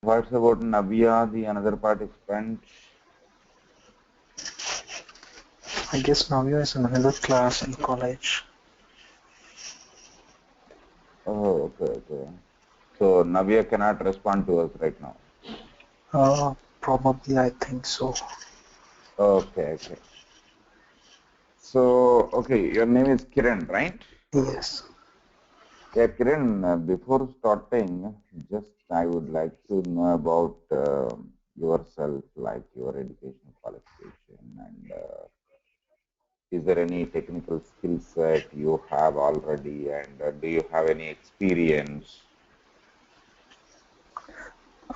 What's about Navya, the another participant? I guess Navya is in another class in college. Oh, okay. So Navya cannot respond to us right now. Probably I think so. Okay. So, okay, your name is Kiran, right? Yes. Yeah, Kiran, before starting, just I would like to know about yourself, like your education qualification, and is there any technical skill set you have already, and do you have any experience?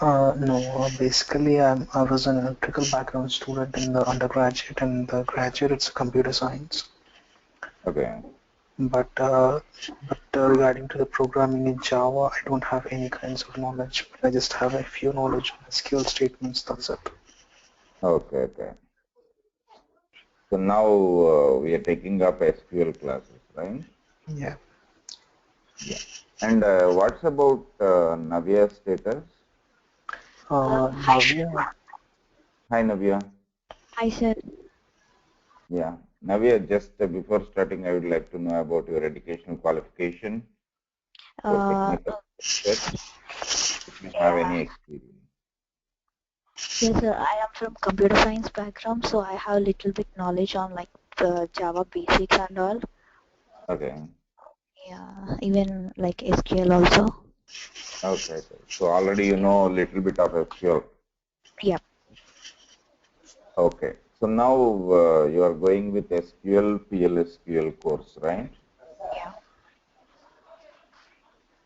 No, basically I was an electrical background student in the undergraduate, and the graduate it's computer science. Okay, But regarding to the programming in Java, I don't have any kinds of knowledge. But I just have a few knowledge on SQL statements. That's it. okay. So now we are taking up SQL classes, right? Yeah. Yeah. And what's about Navya's status? Hi, Navya, Hi, Navya. hi, sir. Yeah. Navya, just before starting, I would like to know about your educational qualification, your Uh, technical set, if you have yeah, any experience. yes, sir. I am from computer science background, so I have little bit knowledge on like the Java basics and all. Okay. Yeah, even like SQL also. Okay. So already you know a little bit of SQL. Yep. Okay. So now you are going with SQL PLSQL course, right? Yeah.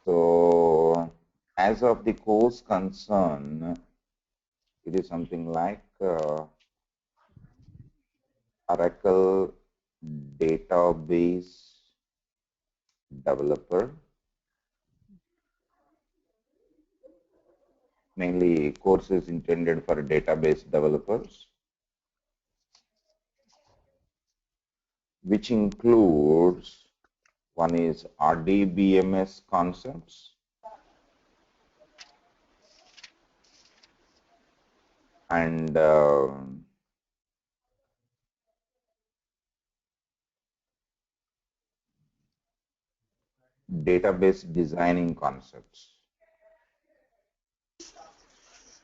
So as of the course concern, it is something like Oracle database developer. Mainly courses intended for database developers, which includes one is RDBMS concepts and database designing concepts.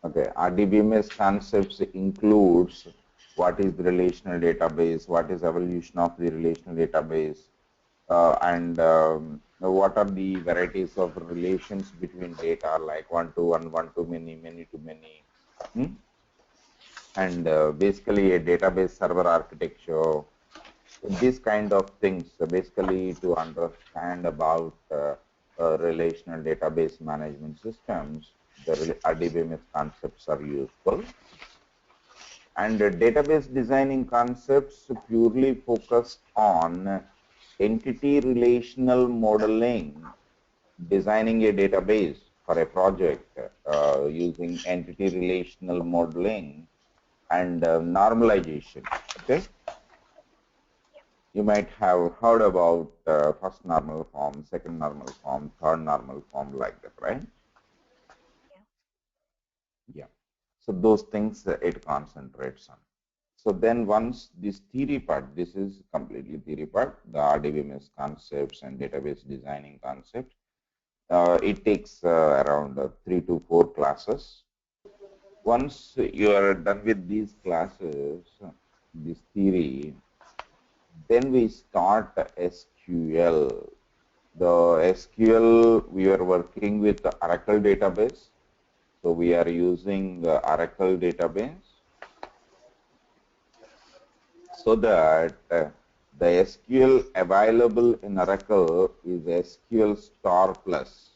Okay, RDBMS concepts includes what is the relational database, what is evolution of the relational database, and what are the varieties of relations between data like one-to-one, one-to-many, many-to-many, and basically a database server architecture, these kind of things, basically to understand about relational database management systems, the RDBMS concepts are useful. And database designing concepts purely focus on entity relational modeling, designing a database for a project using entity relational modeling and normalization. Okay, you might have heard about first normal form, second normal form, third normal form, like that, right? Yeah. So those things it concentrates on. So then once this theory part, this is completely theory part, the RDBMS concepts and database designing concepts, it takes around 3 to 4 classes. Once you are done with these classes, this theory, then we start SQL. The SQL, we are working with the Oracle database. So we are using the Oracle database so that the SQL available in Oracle is SQL star plus.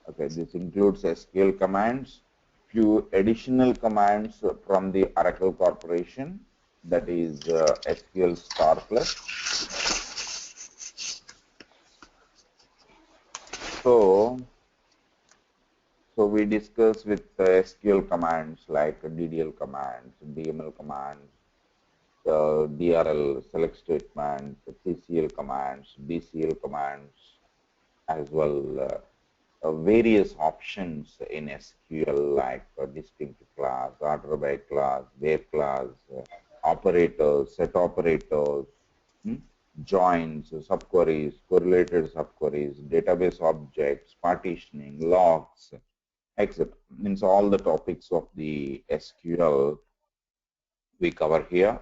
Okay, this includes SQL commands, few additional commands from the Oracle Corporation, that is SQL star plus. So we discuss with SQL commands like DDL commands, DML commands, DRL select statement, CCL commands, DCL commands as well. various options in SQL like distinct class, order by class, where class, operators, set operators, hmm, joins, subqueries, correlated subqueries, database objects, partitioning, logs, etc. Means all the topics of the SQL we cover here.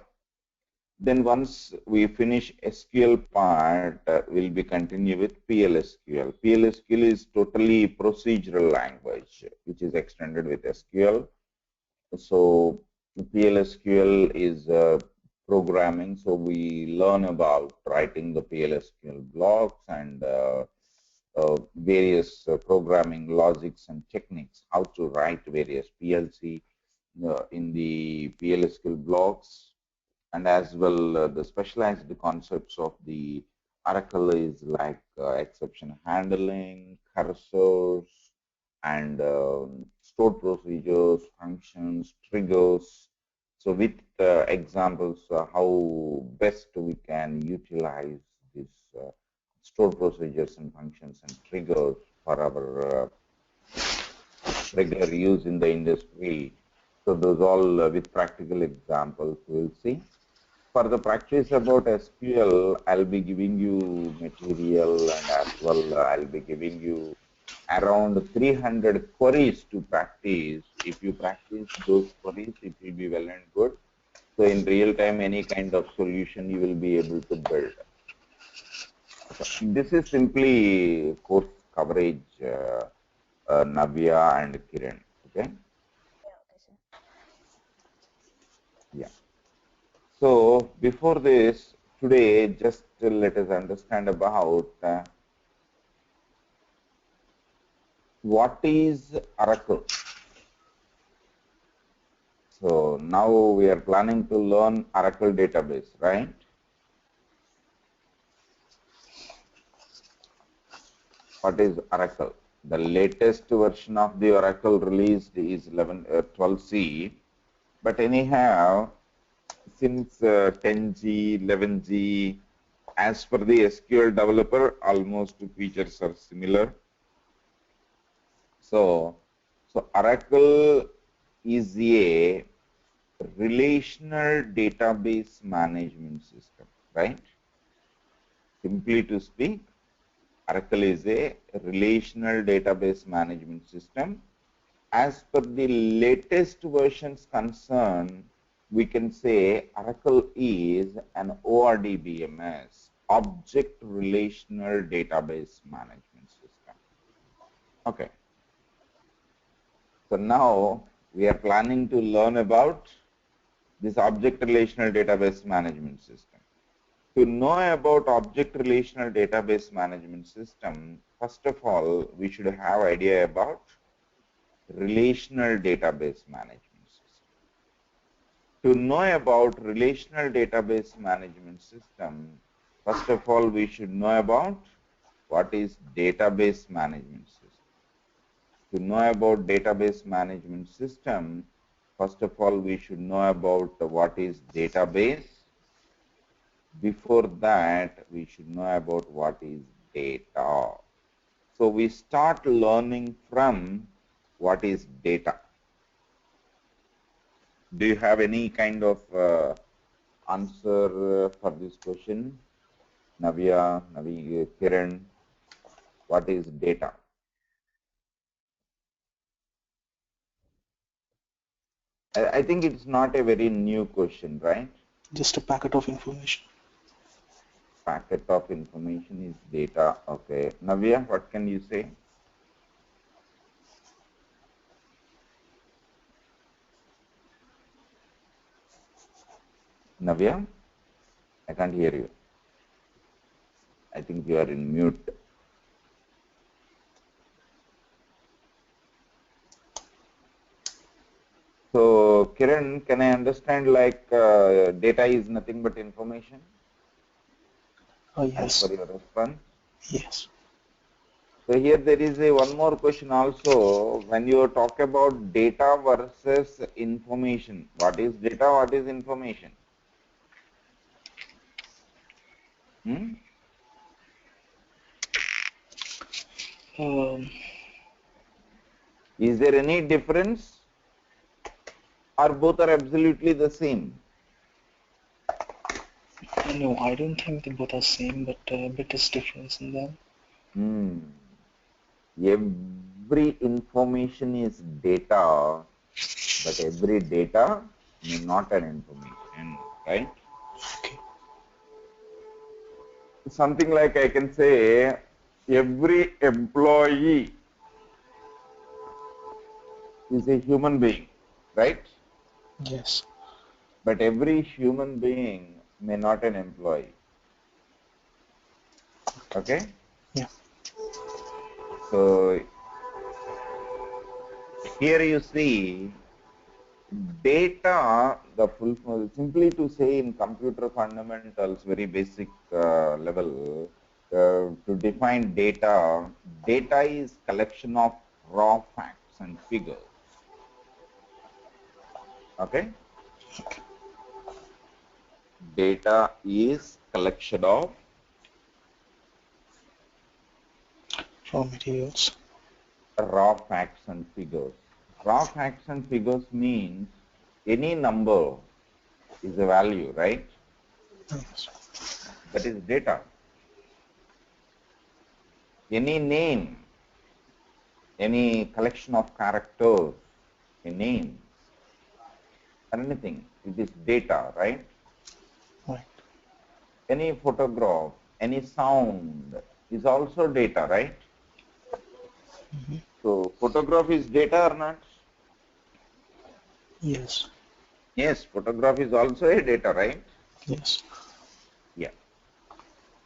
Then once we finish SQL part, we'll be continue with PLSQL. PLSQL is totally procedural language, which is extended with SQL. So PLSQL is programming. So we learn about writing the PLSQL blocks and various programming logics and techniques, how to write various PLC in the PLSQL blocks, and as well the specialized concepts of the Oracle is like exception handling, cursors, and stored procedures, functions, triggers. So with examples, how best we can utilize this stored procedures and functions and triggers for our regular use in the industry. So those all with practical examples we'll see. For the practice about SQL, I'll be giving you material, and as well I'll be giving you around 300 queries to practice. If you practice those queries, it will be well and good. So in real time, any kind of solution you will be able to build. So this is simply course coverage, Navya and Kiran. Okay. Yeah. So before this, today, just let us understand about what is Oracle. So now we are planning to learn Oracle database, right? What is Oracle? The latest version of the Oracle released is 12c, but anyhow, since 10G, 11G, as per the SQL developer, almost features are similar. So Oracle is a relational database management system, right? Simply to speak, Oracle is a relational database management system. As per the latest versions concerned, we can say Oracle is an ORDBMS, Object Relational Database Management System. Okay. So now we are planning to learn about this Object Relational Database Management System. To know about Object Relational Database Management System, first of all, we should have idea about Relational Database Management System. To know about Relational Database Management System, first of all, we should know about what is Database Management System. To know about Database Management System, first of all, we should know about what is database. Before that, we should know about what is data. So we start learning from what is data. Do you have any kind of answer for this question? Navya, Kiran, what is data? I think it's not a very new question, right? Just a packet of information. Packet of information is data. Okay. Navya, what can you say? Navya, I can't hear you. I think you are in mute. So, Kiran, can I understand like data is nothing but information? Yes. As per your response? Yes. So here there is a one more question also. When you talk about data versus information, what is data? What is information? Um, Is there any difference, or both are absolutely the same? No, I don't think they both are same, but a bit is difference in them. Every information is data, but every data may not an information, right? Okay. Something like I can say every employee is a human being, right? Yes. But every human being may not an employee. Okay? Yeah. So here you see data, the full form, simply to say in computer fundamentals, very basic level, to define data, data is collection of raw facts and figures. Okay? Data is collection of Raw materials. raw facts and figures. Raw facts and figures means any number is a value, right? Yes. That is data. Any name, any collection of characters, a name, or anything, it is data, right? Right. Any photograph, any sound is also data, right? So photograph is data or not? Yes. Yes, photograph is also a data, right? Yes. Yeah.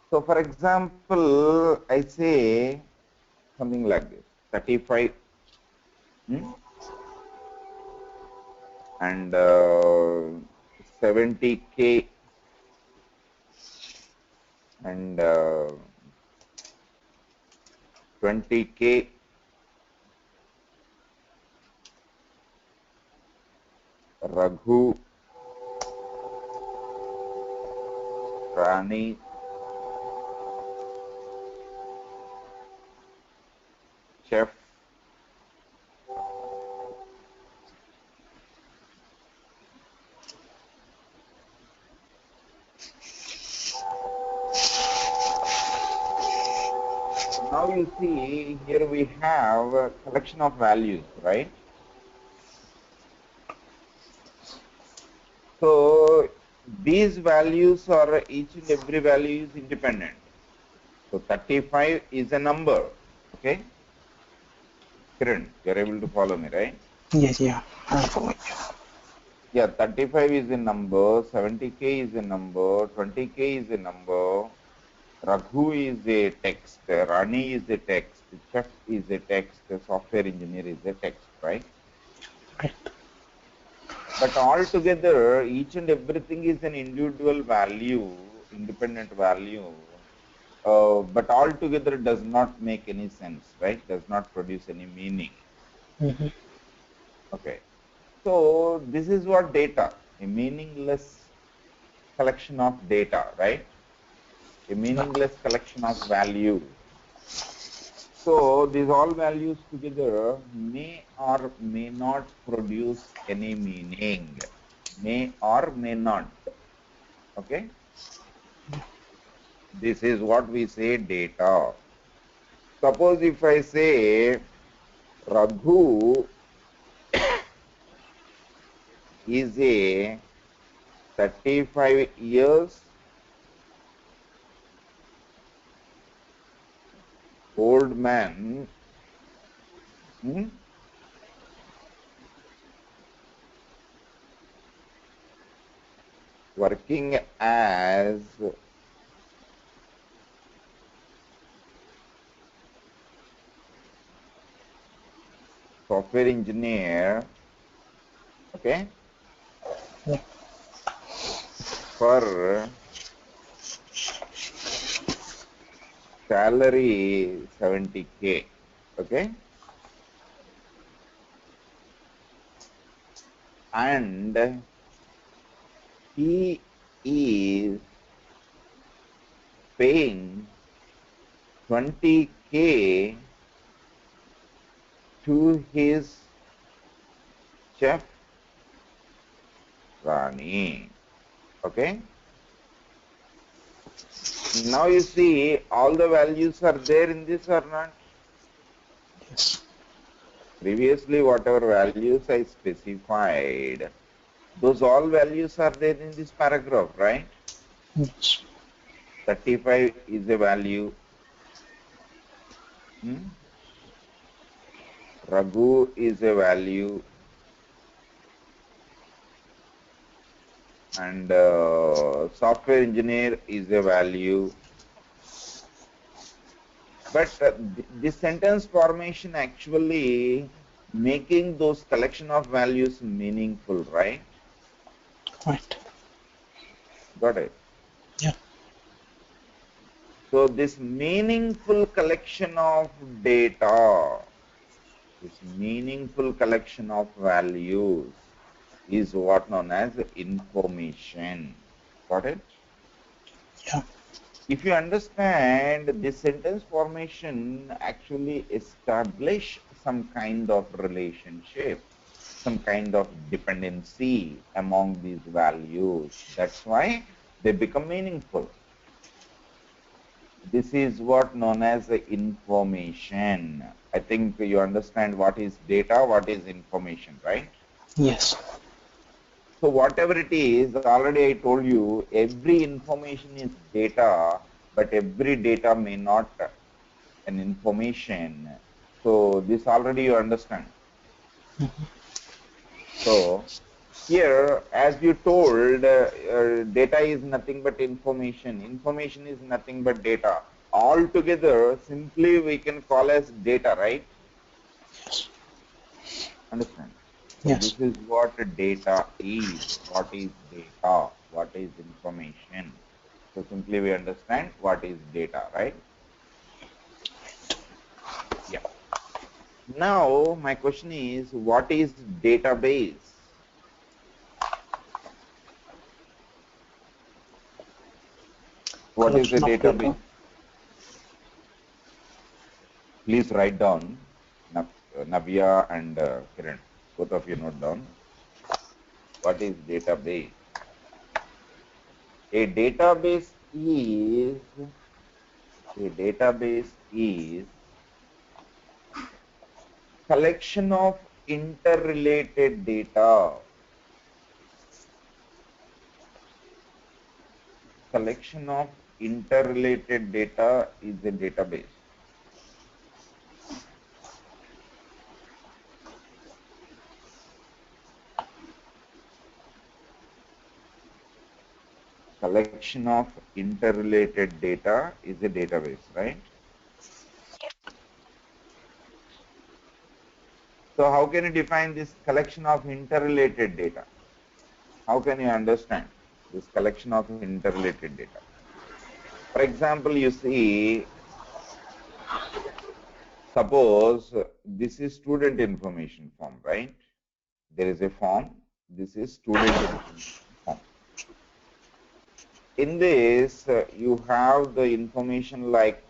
So for example, I say something like this, 35 and 70K and 20K Raghu, Rani, Chef, now you see here we have a collection of values, right? So these values are each and every value is independent. So 35 is a number, okay? Kiran, you're able to follow me, right? Yes, yeah. I'm following you. Yeah, 35 is a number, 70K is a number, 20K is a number, Raghu is a text, Rani is a text, Chef is a text, software engineer is a text, right? Right. But altogether, each and everything is an individual value, independent value, but altogether does not make any sense, right? Does not produce any meaning. Okay. So this is what data, a meaningless collection of data, right? A meaningless collection of values. So these all values together may or may not produce any meaning. May or may not. Okay? This is what we say data. Suppose if I say Raghu is a 35 years old man working as software engineer, okay, for salary 70K, okay, and he is paying 20K to his chef Rani. Okay. Now you see all the values are there in this or not? Yes. Previously, whatever values I specified, those all values are there in this paragraph, right? Yes. 35 is a value. Raghu is a value. And software engineer is a value. But this sentence formation actually making those collection of values meaningful, right? Right. Got it? Yeah. So this meaningful collection of data, this meaningful collection of values is what known as information. Got it? Yeah. If you understand this sentence formation actually establish some kind of relationship, some kind of dependency among these values. That's why they become meaningful. This is what known as information. I think you understand what is data, what is information, right? Yes. So whatever it is, already I told you, every information is data, but every data may not an information. So this already you understand. So here, as you told, data is nothing but information. Information is nothing but data. Altogether, simply we can call as data, right? Yes. Understand? So Yes. this is what data is. What is data? What is information? So simply we understand what is data, right? Yeah. Now my question is, what is database? What is a Collection of database? data. Please write down, Navya and Kiran, both of you note down. What is database? A database is collection of interrelated data. Collection of interrelated data is a database. Collection of interrelated data is a database, right? So how can you define this collection of interrelated data? How can you understand this collection of interrelated data? For example, you see, suppose this is student information form, right? There is a form. This is student information form. In this, you have the information like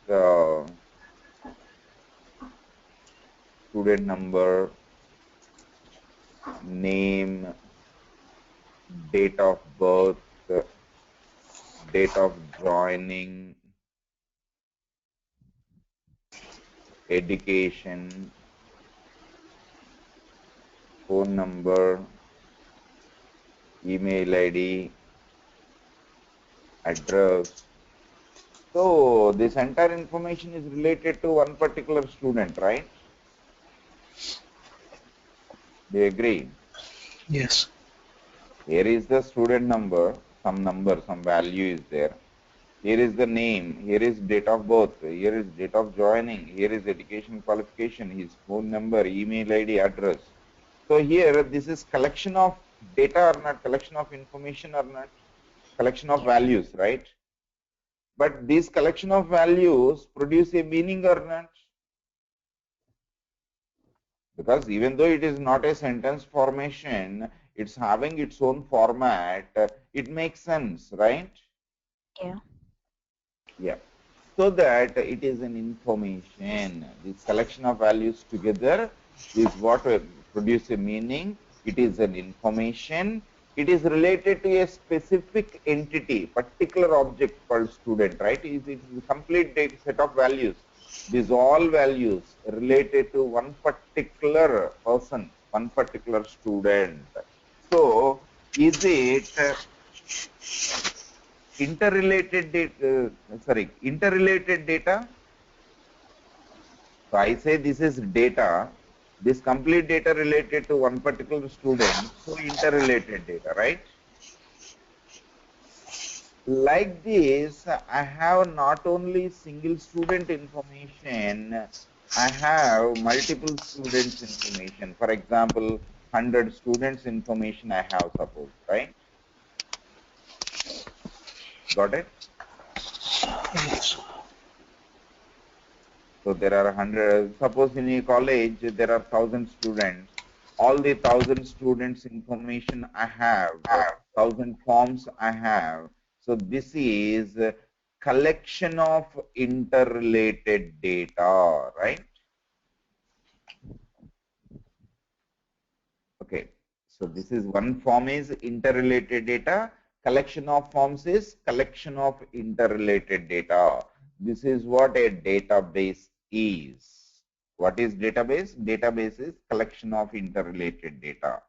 student number, name, date of birth, date of joining, education, phone number, email ID, address. So this entire information is related to one particular student, right? Do you agree? Yes. Here is the student number, some value is there. Here is the name, here is date of birth, here is date of joining, here is education qualification, his phone number, email ID, address. So here, this is collection of data or not, collection of information or not, collection of values, right? But this collection of values produce a meaning or not? Because even though it is not a sentence formation, it's having its own format, it makes sense, right? Yeah. Yeah. So that it is an information. This collection of values together is what produce a meaning. It is an information. It is related to a specific entity, particular object called student, right? It is a complete data set of values. These all values related to one particular person, one particular student. So, is it interrelated data? Interrelated data. So I say this is data, this complete data related to one particular student, so interrelated data, right? Like this, I have not only single student information, I have multiple students information. For example, 100 students information I have, suppose, right? Got it? Yes. So there are 100, suppose in a college, there are 1,000 students. All the 1,000 students information I have, 1,000 forms I have. So this is a collection of interrelated data, right? Okay. So this is one form is interrelated data. Collection of forms is collection of interrelated data. This is what a database is. What is database? Database is collection of interrelated data.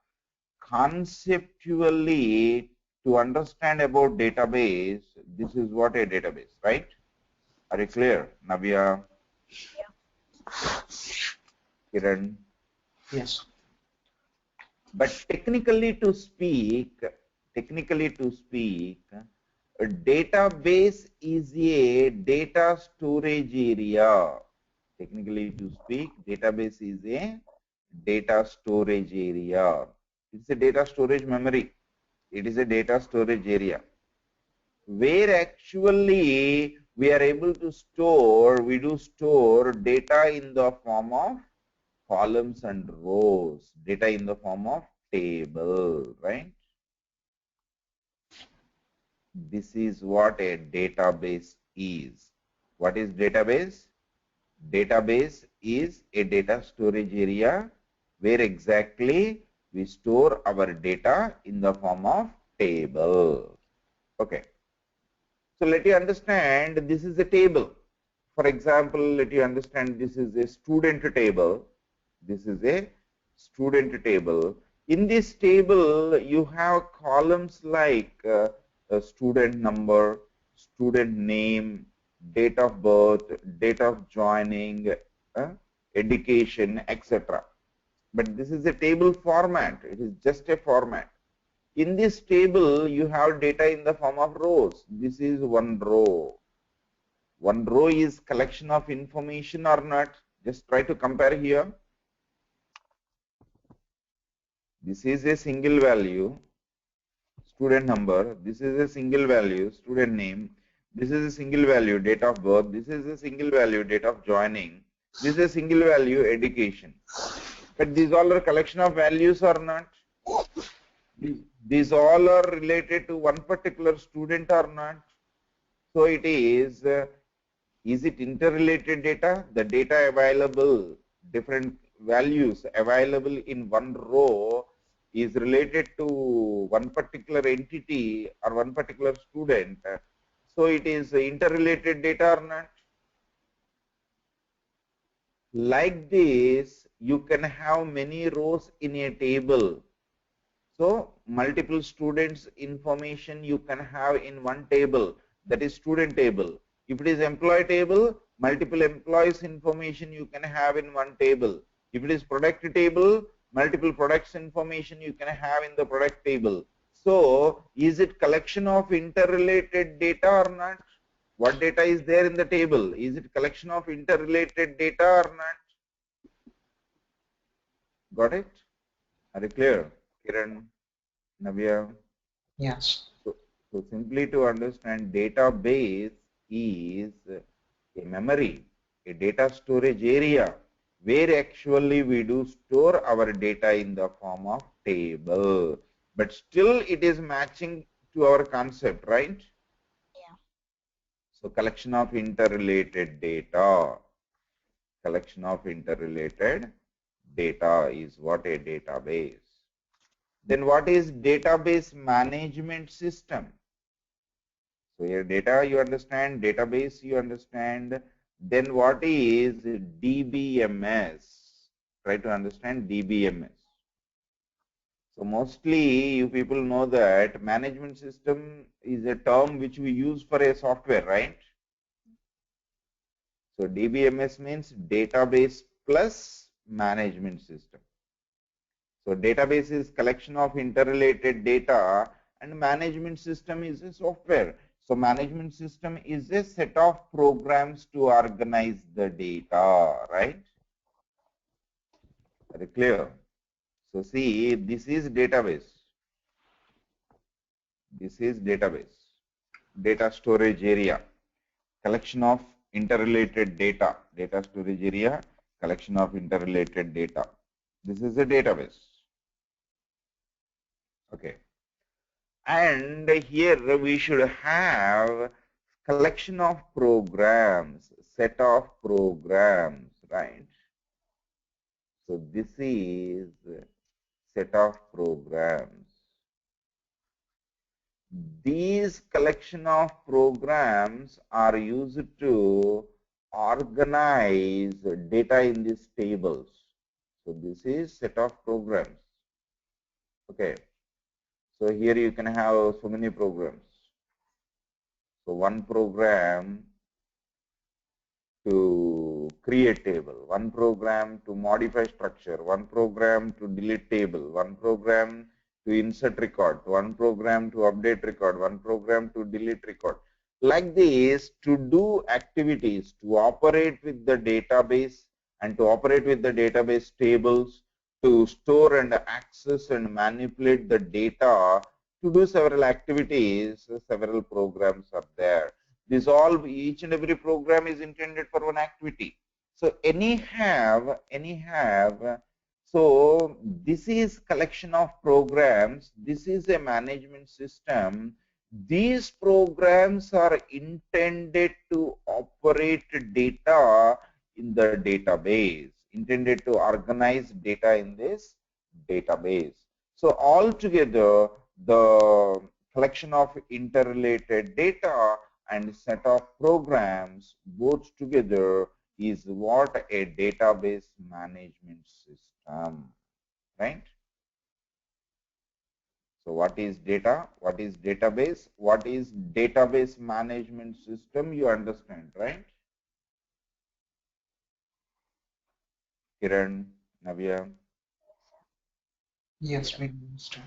Conceptually, to understand about database, this is what a database, right? Are you clear, Navya? Yeah. Kiran? Yes. But technically to speak, a database is a data storage area. Technically to speak, database is a data storage area. It's a data storage memory. It is a data storage area where actually we are able to store, we do store data in the form of columns and rows, data in the form of table, right? This is what a database is. What is database? Database is a data storage area where exactly we store our data in the form of table. Okay. So let you understand this is a table. For example, let you understand this is a student table. This is a student table. In this table, you have columns like student number, student name, date of birth, date of joining, education, etc. But this is a table format. It is just a format. In this table, you have data in the form of rows. This is one row. One row is collection of information or not? Just try to compare here. This is a single value, student number. This is a single value, student name. This is a single value, date of birth. This is a single value, date of joining. This is a single value, education. But these all are collection of values or not? These all are related to one particular student or not? So it is it interrelated data? The data available, different values available in one row is related to one particular entity or one particular student. So it is interrelated data or not? Like this, you can have many rows in a table. So multiple students information you can have in one table, that is student table. If it is employee table, multiple employees information you can have in one table. If it is product table, multiple products information you can have in the product table. So is it collection of interrelated data or not? What data is there in the table? Is it collection of interrelated data or not? Got it? Are you clear, Kiran, Navya? Yes. So simply to understand, database is a memory, a data storage area where actually we do store our data in the form of table. But still it is matching to our concept, right? Yeah. So collection of interrelated data. Collection of interrelated data is what a database. Then what is database management system? So here data you understand, database you understand. Then what is DBMS? Try to understand DBMS. So mostly you people know that management system is a term which we use for a software, right? So DBMS means database plus management system. So database is collection of interrelated data and management system is a software. So management system is a set of programs to organize the data, right? Very clear. So see, this is database. This is database. Data storage area. Collection of interrelated data. Data storage area. Collection of interrelated data. This is a database. Okay. And here we should have collection of programs, set of programs, right? So this is set of programs. These collection of programs are used to organize data in these tables. So this is set of programs. Okay. So here you can have so many programs. So one program to create table, one program to modify structure, one program to delete table, one program to insert record, one program to update record, one program to delete record. Like this, to do activities, to operate with the database and to operate with the database tables, to store and access and manipulate the data, to do several activities, several programs are there. This all, each and every program is intended for one activity. So anyhow, so this is collection of programs. This is a management system. These programs are intended to operate data in the database, intended to organize data in this database. So altogether, the collection of interrelated data and set of programs both together is what a database management system, right? So what is data? What is database? What is database management system? You understand, right? Kiran, Navya. Yes, we understand.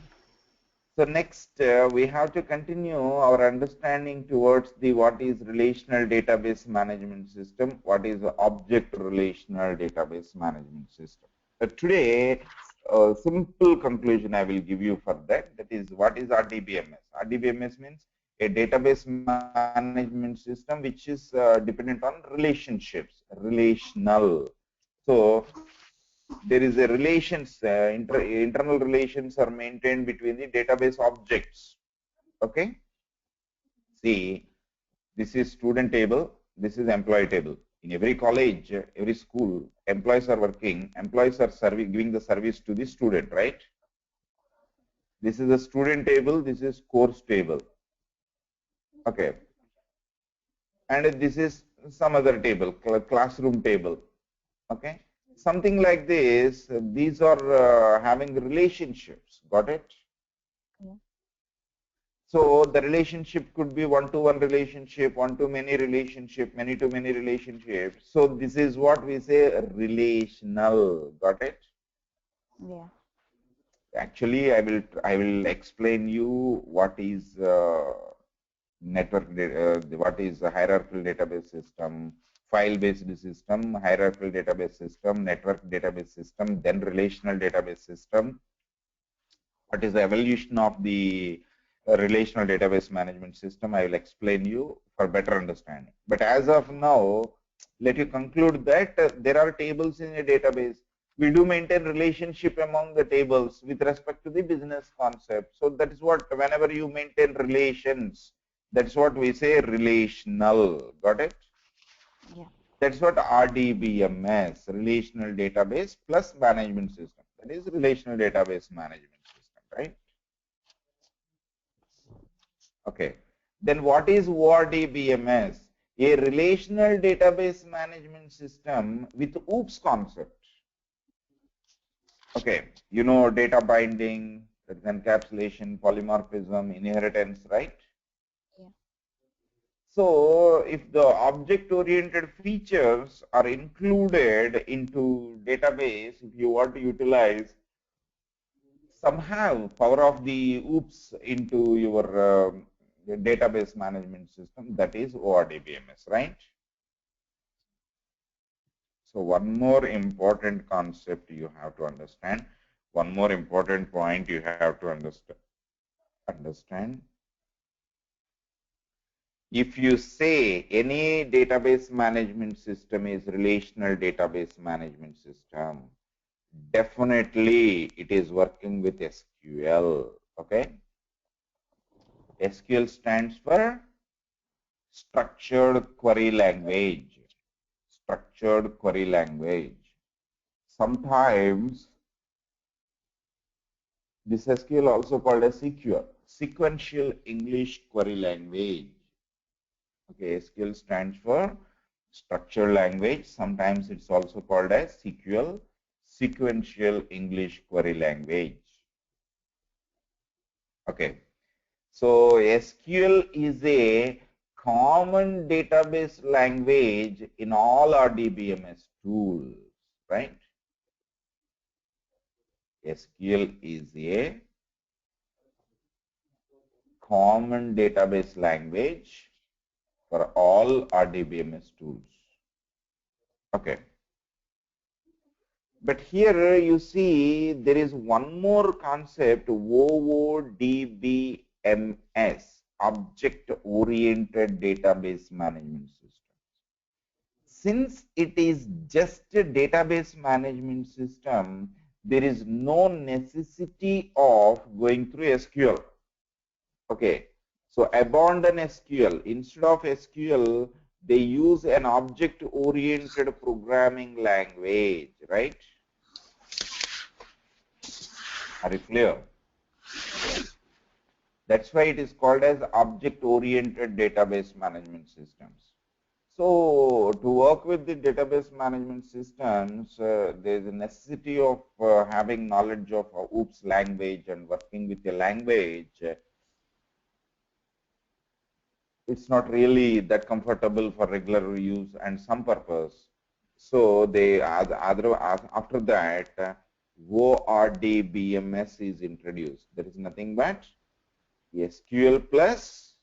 So next, we have to continue our understanding towards the what is relational database management system, what is object relational database management system. Today, a simple conclusion I will give you for that. That is, what is RDBMS? RDBMS means a database management system which is dependent on relationships, relational. So there is a relations, internal relations are maintained between the database objects. Okay. See, this is student table. This is employee table. In every college, every school, employees are working. Employees are giving the service to the student, right? This is a student table. This is course table. Okay. And this is some other table, classroom table. Okay. Something like this. These are having relationships. Got it? Yeah. So the relationship could be one-to-one relationship, one-to-many relationship, many-to-many relationship. So this is what we say relational. Got it? Yeah. Actually, I will explain you what is network, what is a hierarchical database system, file-based system, hierarchical database system, network database system, then relational database system. What is the evolution of the relational database management system? I will explain you for better understanding. But as of now, let you conclude that there are tables in a database. We do maintain relationship among the tables with respect to the business concept. So that is what, whenever you maintain relations, that's what we say relational. Got it? Yeah. That's what RDBMS, Relational Database Plus Management System. That is Relational Database Management System, right? Okay. Then what is ORDBMS? A Relational Database Management System with OOPS concept. Okay, you know data binding, encapsulation, polymorphism, inheritance, right? Yeah. So if the object-oriented features are included into database, if you want to utilize somehow power of the OOPS into your database management system, that is ORDBMS, right? So one more important concept you have to understand, one more important point you have to understand. If you say any database management system is relational database management system, definitely it is working with SQL. Okay. SQL stands for structured query language. Structured query language. Sometimes this SQL also called as SQL, sequential English query language. Okay, SQL stands for structured language. Sometimes it's also called as SQL, sequential English query language. Okay, so SQL is a common database language in all our DBMS tools, right? SQL is a common database language for all RDBMS tools. Okay. But here you see there is one more concept, OODBMS, Object-Oriented Database Management System. Since it is just a database management system, there is no necessity of going through SQL. Okay, so abandon SQL. Instead of SQL, they use an object-oriented programming language, right? Are you clear? That's why it is called as object-oriented database management systems. So to work with the database management systems, there is a necessity of having knowledge of OOPS language and working with a language. It's not really that comfortable for regular use and some purpose. So they after that ORDBMS is introduced. There is nothing but SQL plus.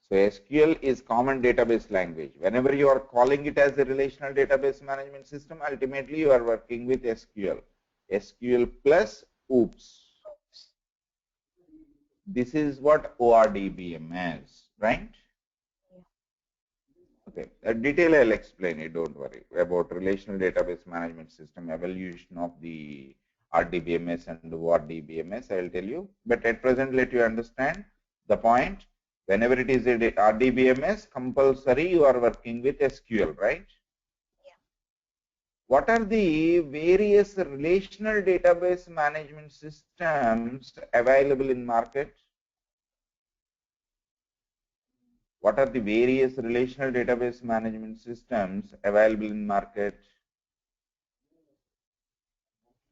So SQL is common database language. Whenever you are calling it as a relational database management system, ultimately you are working with SQL. SQL plus OOPS. This is what ORDBMS is, right? Okay, detail I'll explain it, don't worry, about relational database management system, evaluation of the RDBMS and ORDBMS, I will tell you. But at present, let you understand the point. Whenever it is a RDBMS, compulsory you are working with SQL, right? Yeah. What are the various relational database management systems available in market? What are the various relational database management systems available in market?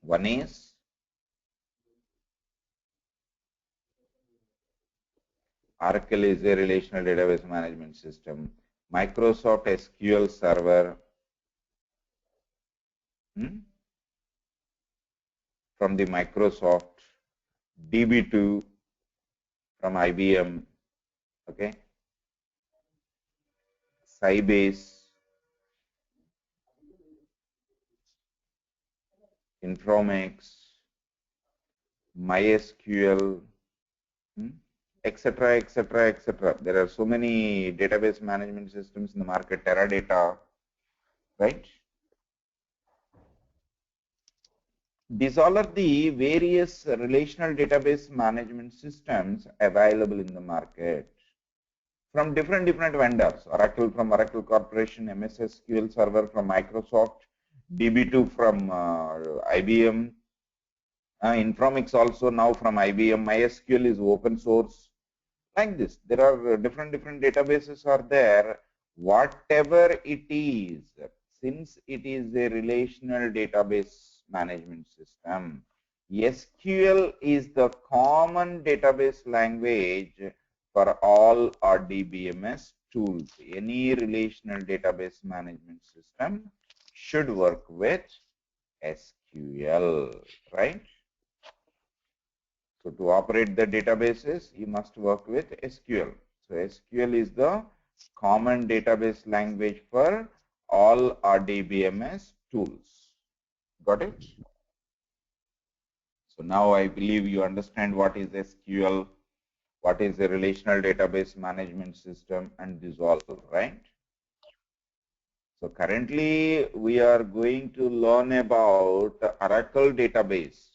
One is Oracle is a relational database management system. Microsoft SQL Server from the Microsoft, DB2 from IBM, okay, Sybase, Informix, MySQL, etc., etc., etc. There are so many database management systems in the market, Teradata, right? These all are the various relational database management systems available in the market. from different vendors. Oracle from Oracle Corporation, MS SQL Server from Microsoft, DB2 from IBM, Informix also now from IBM. MySQL is open source. Like this, there are different databases are there. Whatever it is, since it is a relational database management system, SQL is the common database language for all RDBMS tools. Any relational database management system should work with SQL, right? So to operate the databases, you must work with SQL. So SQL is the common database language for all RDBMS tools. Got it? So now I believe you understand what is SQL, what is a relational database management system, and this all, right? So currently we are going to learn about Oracle database,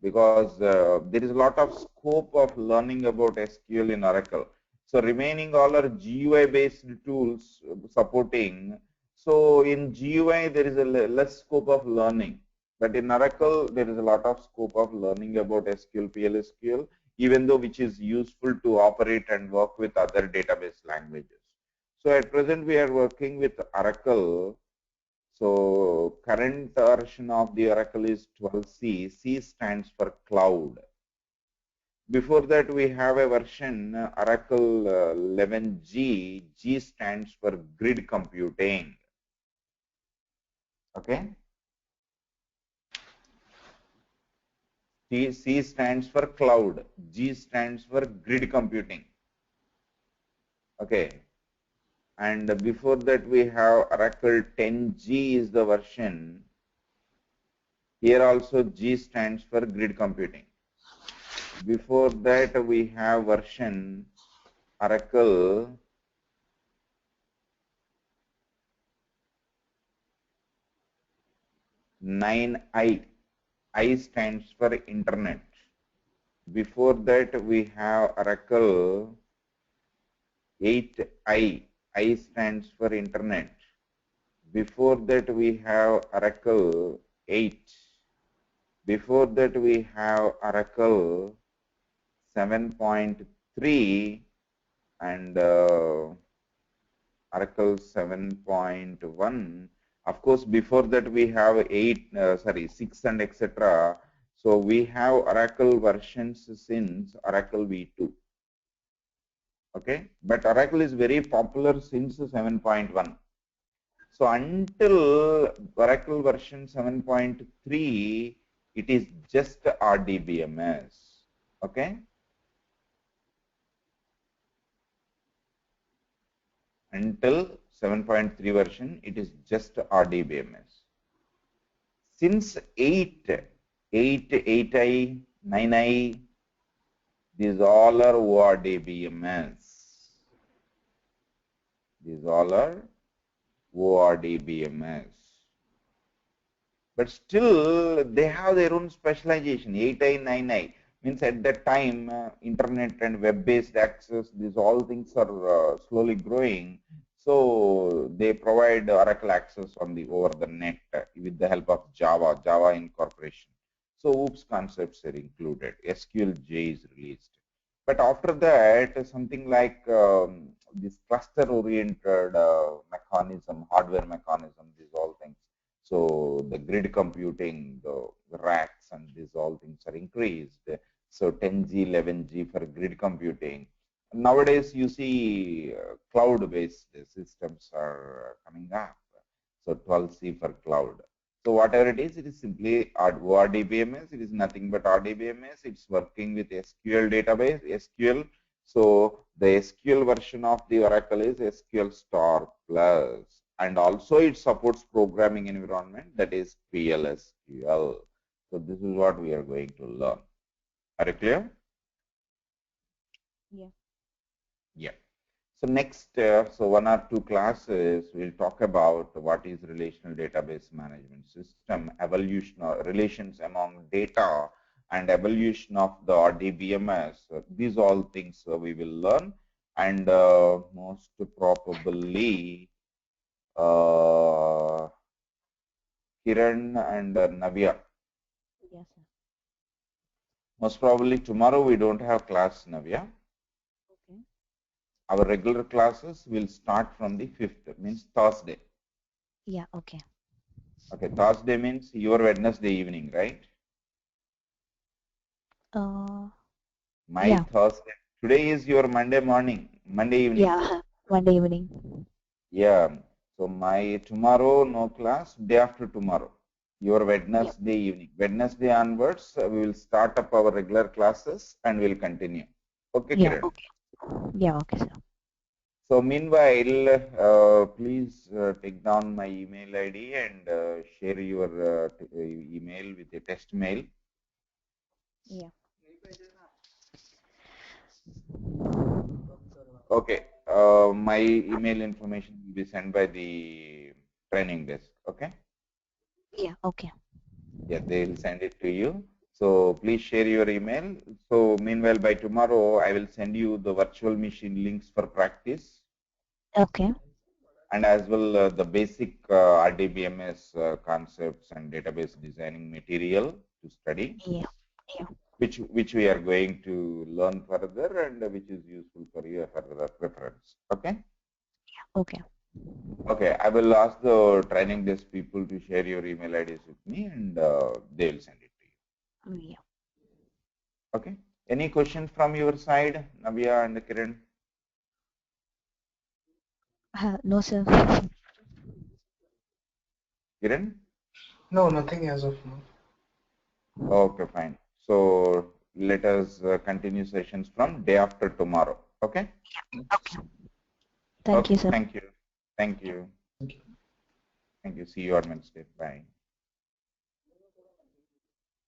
because there is a lot of scope of learning about SQL in Oracle. So remaining all are GUI based tools supporting. So in GUI there is a less scope of learning, but in Oracle there is a lot of scope of learning about SQL PLSQL, even though which is useful to operate and work with other database languages. So at present we are working with Oracle. So current version of the Oracle is 12C. C stands for cloud. Before that we have a version Oracle 11G. G stands for grid computing. Okay. C stands for cloud. G stands for grid computing. Okay. And before that we have Oracle 10G is the version. Here also G stands for grid computing. Before that we have version Oracle 9I. I stands for internet. Before that we have Oracle 8I. I stands for internet. Before that we have Oracle 8. Before that we have Oracle 7.3 and Oracle 7.1. Of course, before that we have 6 and etc. So we have Oracle versions since Oracle V2. Okay, but Oracle is very popular since 7.1. So until Oracle version 7.3, it is just RDBMS. Okay. Until 7.3 version, it is just RDBMS. Since 8I, 9I, these all are ORDBMS. These all are ORDBMS. But still, they have their own specialization. 8I, 9I means at that time, internet and web-based access, these all things are slowly growing. So they provide Oracle access on the over the net with the help of Java incorporation. So OOPS concepts are included. SQLJ is released. But after that, something like this cluster-oriented mechanism, hardware mechanism, these all things. So the grid computing, the racks, and these all things are increased. So 10G, 11G for grid computing. Nowadays, you see cloud-based systems are coming up. So 12C for cloud. So whatever it is simply RDBMS. It is nothing but RDBMS. It's working with SQL database, SQL. So the SQL version of the Oracle is SQL Star Plus. And also it supports programming environment, that is PLSQL. So this is what we are going to learn. Are you clear? Yeah. Yeah. So next, so 1 or 2 classes, we'll talk about what is relational database management system, evolution or relations among data, and evolution of the RDBMS. So these all things we will learn. and most probably Kiran and Navya. Yes, sir. Most probably tomorrow we don't have class, Navya. Okay. Our regular classes will start from the 5th, means Thursday. Yeah, okay. Okay, Thursday means your Wednesday evening, right? Yeah. My Thursday. Today is your Monday morning, Monday evening. Yeah, Monday evening. Yeah. So my tomorrow no class, day after tomorrow. Your Wednesday evening. Wednesday onwards, we will start up our regular classes and we'll continue. Okay, Yeah, Kiran. okay. Yeah, okay, sir. So meanwhile, please take down my email ID and share your email with a test mail. Yeah. Okay. My email information will be sent by the training desk. Okay. Yeah, okay. Yeah, they will send it to you. So please share your email. So meanwhile, by tomorrow, I will send you the virtual machine links for practice. Okay. And as well the basic RDBMS concepts and database designing material to study. Yeah. Yeah. Which we are going to learn further and which is useful for your further reference. Okay. Yeah. Okay. Okay, I will ask the training desk people to share your email IDs with me and they will send it to you. Yeah. Okay. Any questions from your side, Navya and Kiran? No, sir. Kiran? No, nothing as of now. Okay, fine. So let us continue sessions from day after tomorrow. Okay? Okay. Thank you, Okay, sir. thank you. Thank you. Thank you. Thank you. See you on Wednesday. Bye.